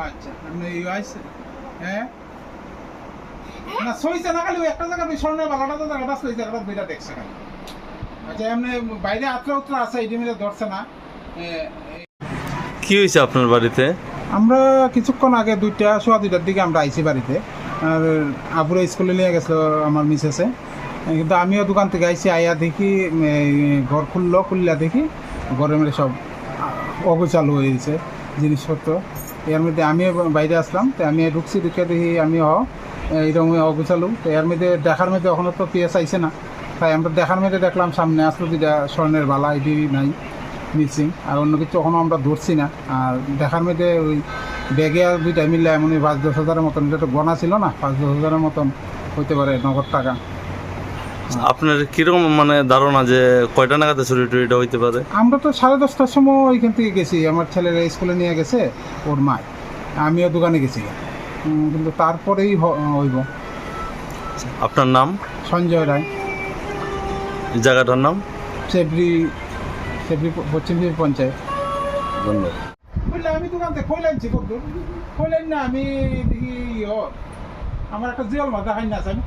আচ্ছা আপনি আইছে হ্যাঁ না সইছে না খালি একটা জায়গা স্বর্ণের বালাটা তো জায়গাটা সইছে একটা দুইটা দেখছে খালি আচ্ছা এমনি বাইরে আত্রা উত্তরা আছে এই মিলে ধরছে না কি হয়েছে আপনার বাড়িতে? আমরা কিছুক্ষণ আগে সোয়া দুইটার দিকে আমরা আইছি বাড়িতে আর আবুরা স্কুলে নিয়ে গেছিলো আমার মিসেসে কিন্তু আমিও দোকান থেকে আইছি আইয়া দেখি ঘর খুললা দেখি ঘরের মধ্যে সব অগোছালো হয়েছে জিনিসপত্র এর মধ্যে আমিও বাইরে আসলাম তো আমি ঢুকছি ঢুকে দেখি আমিও এইরকম অগোছালো তো এর মধ্যে দেখার মধ্যে এখনও তো পিএস আইছে না তাই আমরা দেখার মধ্যে দেখলাম সামনে আসলো যেটা স্বর্ণের বালা এটি নাই মিসিং আর অন্য কিছু এখনও আমরা ধরছি না আর দেখার মধ্যে ওই ব্যাগে আর দুইটা মিললে এমন 5-10 হাজারের মতন এটা তো গনা ছিল না 5-10 হাজারের মতন হইতে পারে নগদ টাকা। আপনার কিরকম মানে ধারণা যে কয়টা নাগাদ চুরি টুরিটা হইতে পারে? আমরা তো 10:30টার সময় ওইখান থেকে গেছি আমার ছেলেরা স্কুলে নিয়ে গেছে ওর মায় আমিও দোকানে গেছি কিন্তু তারপরেই হইব। আপনার নাম? সঞ্জয় রায়। জায়গাটার নাম? সেবরি পশ্চিম পঞ্চায়েত। ধন্যবাদ। আমি দোকান থেকে খইলাইছি কদ্দুর খইলাইন না আমি দেখি আমার একটা জিওল মাথা খাই না আছে আমি